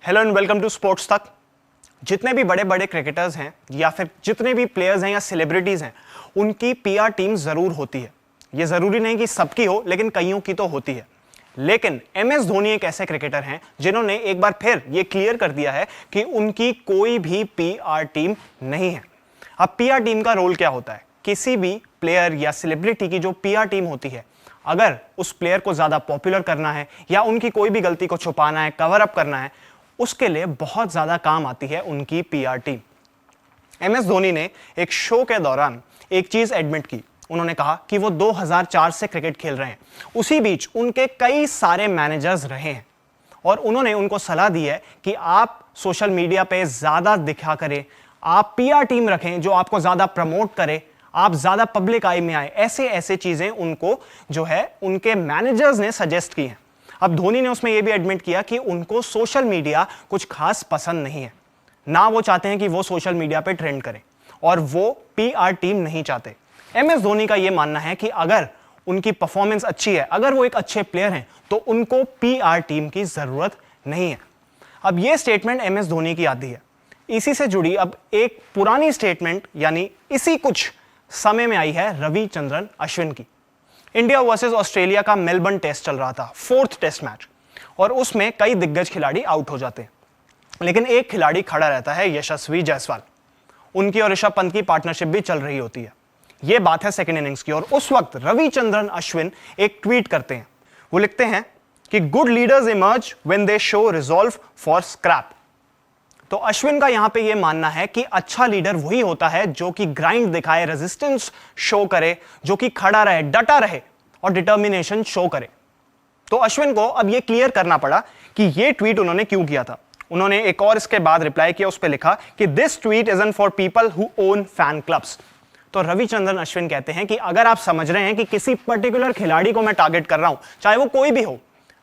Hello and welcome to sports Tak. जितने भी बड़े बड़े क्रिकेटर्स हैं या फिर जितने भी प्लेयर्स हैं या सेलिब्रिटीज हैं, उनकी पीआर टीम जरूर होती है। ये जरूरी नहीं कि सबकी हो, लेकिन कईयों की तो होती है। लेकिन एमएस धोनी एक ऐसे क्रिकेटर हैं जिन्होंने एक बार फिर ये क्लियर कर दिया है कि उनकी कोई भी पीआर टीम नहीं है। अब पीआर टीम का रोल क्या होता है? किसी भी प्लेयर या सेलिब्रिटी की जो पीआर टीम होती है, अगर उस प्लेयर को ज्यादा पॉपुलर करना है या उनकी कोई भी गलती को छुपाना है, कवर अप करना है, उसके लिए बहुत ज्यादा काम आती है उनकी पीआर टीम। एमएस धोनी ने एक शो के दौरान एक चीज एडमिट की। उन्होंने कहा कि वो 2004 से क्रिकेट खेल रहे हैं। उसी बीच उनके कई सारे मैनेजर्स रहे हैं और उन्होंने उनको सलाह दी है कि आप सोशल मीडिया पे ज्यादा दिखा करें, आप पीआर टीम रखें जो आपको ज्यादा प्रमोट करे, आप ज्यादा पब्लिक आई में आए। ऐसे ऐसे चीजें उनको जो है उनके मैनेजर्स ने सजेस्ट की हैं। अब धोनी ने उसमें यह भी एडमिट किया कि उनको सोशल मीडिया कुछ खास पसंद नहीं है, ना वो चाहते हैं कि वो सोशल मीडिया पे ट्रेंड करें और वो पीआर टीम नहीं चाहते। एमएस धोनी का यह मानना है कि अगर उनकी परफॉर्मेंस अच्छी है, अगर वो एक अच्छे प्लेयर हैं, तो उनको पीआर टीम की जरूरत नहीं है। अब यह स्टेटमेंट एमएस धोनी की आती है। इसी से जुड़ी अब एक पुरानी स्टेटमेंट यानी इसी कुछ समय में आई है रविचंद्रन अश्विन की। इंडिया वर्सेस ऑस्ट्रेलिया का मेलबर्न टेस्ट चल रहा था, 4th टेस्ट मैच, और उसमें कई दिग्गज खिलाड़ी आउट हो जाते हैं, लेकिन एक खिलाड़ी खड़ा रहता है, यशस्वी जायसवाल। उनकी और ऋषभ पंत की पार्टनरशिप भी चल रही होती है। यह बात है सेकंड इनिंग्स की, और उस वक्त रविचंद्रन अश्विन एक ट्वीट करते हैं। वो लिखते हैं कि good leaders emerge when they show resolve for scrap. तो अश्विन का यहां पे यह मानना है कि अच्छा लीडर वही होता है जो कि ग्राइंड दिखाए, रेजिस्टेंस शो करे, जो कि खड़ा रहे, डटा रहे और डिटर्मिनेशन शो करे। तो अश्विन को अब यह क्लियर करना पड़ा कि यह ट्वीट उन्होंने क्यों किया था। उन्होंने एक और इसके बाद रिप्लाई किया, उस पर लिखा कि this tweet is for people who own fan clubs. तो रविचंद्रन अश्विन कहते हैं कि अगर आप समझ रहे हैं कि किसी पर्टिकुलर खिलाड़ी को मैं टारगेट कर रहा हूं, चाहे वो कोई भी हो,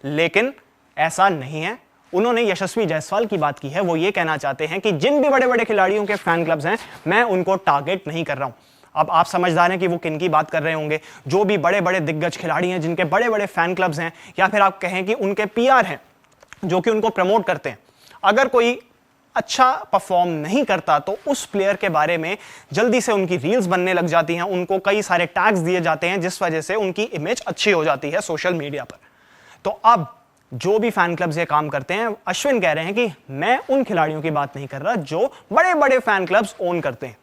लेकिन ऐसा नहीं है। उन्होंने यशस्वी जायसवाल की बात की है। वो ये कहना चाहते हैं कि जिन भी बड़े बड़े खिलाड़ियों के फैन क्लब्स हैं, मैं उनको टारगेट नहीं कर रहा हूं। अब आप समझदार हैं कि वो किन की बात कर रहे होंगे। जो भी बड़े बड़े दिग्गज खिलाड़ी हैं, जिनके बड़े बड़े फैन क्लब्स हैं, या फिर आप कहें कि उनके पीआर हैं जो कि उनको प्रमोट करते हैं। अगर कोई अच्छा परफॉर्म नहीं करता तो उस प्लेयर के बारे में जल्दी से उनकी रील्स बनने लग जाती हैं, उनको कई सारे टैग्स दिए जाते हैं, जिस वजह से उनकी इमेज अच्छी हो जाती है सोशल मीडिया पर। तो अब जो भी फैन क्लब्स ये काम करते हैं, अश्विन कह रहे हैं कि मैं उन खिलाड़ियों की बात नहीं कर रहा जो बड़े बड़े फैन क्लब्स ओन करते हैं।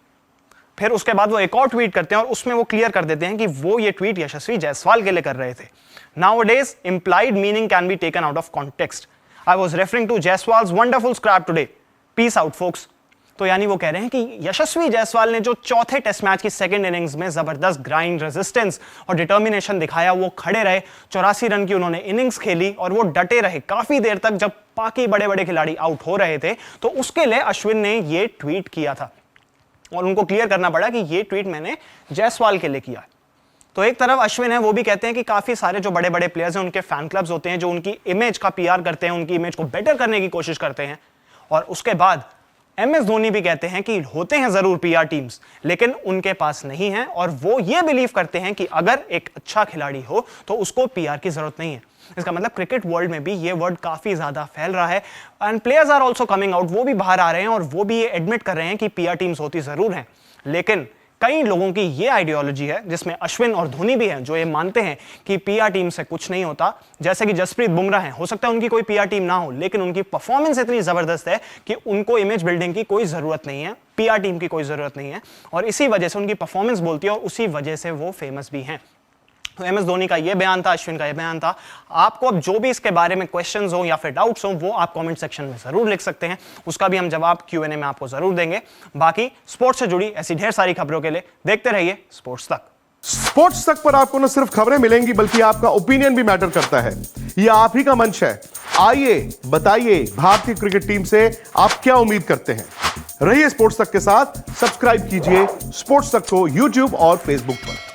फिर उसके बाद वो एक और ट्वीट करते हैं और उसमें वो क्लियर कर देते हैं कि वो ये ट्वीट यशस्वी जायसवाल के लिए कर रहे थे। Nowadays, implied meaning can be taken out of context. I was referring to Jaiswal's wonderful scrap today. Peace out, folks. तो यानी वो कह रहे हैं कि यशस्वी जायसवाल ने जो चौथे टेस्ट मैच की सेकंड इनिंग्स में जबरदस्त ग्राइंड, रेजिस्टेंस और डिटर्मिनेशन दिखाया, वो खड़े रहे, 84 रन की उन्होंने इनिंग्स खेली और वो डटे रहे काफी देर तक जब बाकी बड़े बड़े खिलाड़ी आउट हो रहे थे। तो उसके लिए अश्विन ने ये ट्वीट किया था और उनको क्लियर करना पड़ा कि ये ट्वीट मैंने जायसवाल के लिए किया है। तो एक तरफ अश्विन है, वो भी कहते हैं कि काफी सारे जो बड़े बड़े प्लेयर्स हैं, उनके फैन क्लब्स होते हैं जो उनकी इमेज का पीआर करते हैं, उनकी इमेज को बेटर करने की कोशिश करते हैं। और उसके बाद एमएस धोनी भी कहते हैं कि होते हैं जरूर पीआर टीम्स, लेकिन उनके पास नहीं है, और वो ये बिलीव करते हैं कि अगर एक अच्छा खिलाड़ी हो तो उसको पीआर की जरूरत नहीं है। इसका मतलब क्रिकेट वर्ल्ड में भी ये वर्ड काफी ज्यादा फैल रहा है and players are also coming out. वो भी बाहर आ रहे हैं और वो भी ये एडमिट कर रहे हैं कि पीआर टीम्स होती जरूर हैं, लेकिन कई लोगों की ये आइडियोलॉजी है, जिसमें अश्विन और धोनी भी हैं, जो ये मानते हैं कि पीआर टीम से कुछ नहीं होता। जैसे कि जसप्रीत बुमराह हैं, हो सकता है उनकी कोई पीआर टीम ना हो, लेकिन उनकी परफॉर्मेंस इतनी जबरदस्त है कि उनको इमेज बिल्डिंग की कोई जरूरत नहीं है, पीआर टीम की कोई जरूरत नहीं है, और इसी वजह से उनकी परफॉर्मेंस बोलती है और उसी वजह से वो फेमस भी हैं। तो एमएस धोनी का ये बयान था, अश्विन का ये बयान था। आपको अब जो भी इसके बारे में क्वेश्चंस हो या फिर डाउट्स हो, वो आप कमेंट सेक्शन में जरूर लिख सकते हैं, उसका भी हम जवाब Q&A में आपको जरूर देंगे। बाकी स्पोर्ट्स से जुड़ी ऐसी ढेर सारी खबरों के लिए देखते रहिए स्पोर्ट्स तक। स्पोर्ट्स तक पर आपको न सिर्फ खबरें मिलेंगी, बल्कि आपका ओपिनियन भी मैटर करता है। यह आप ही का मंच है। आइए बताइए, भारतीय क्रिकेट टीम से आप क्या उम्मीद करते हैं। रहिए स्पोर्ट्स तक के साथ, सब्सक्राइब कीजिए स्पोर्ट्स तक को YouTube और Facebook पर।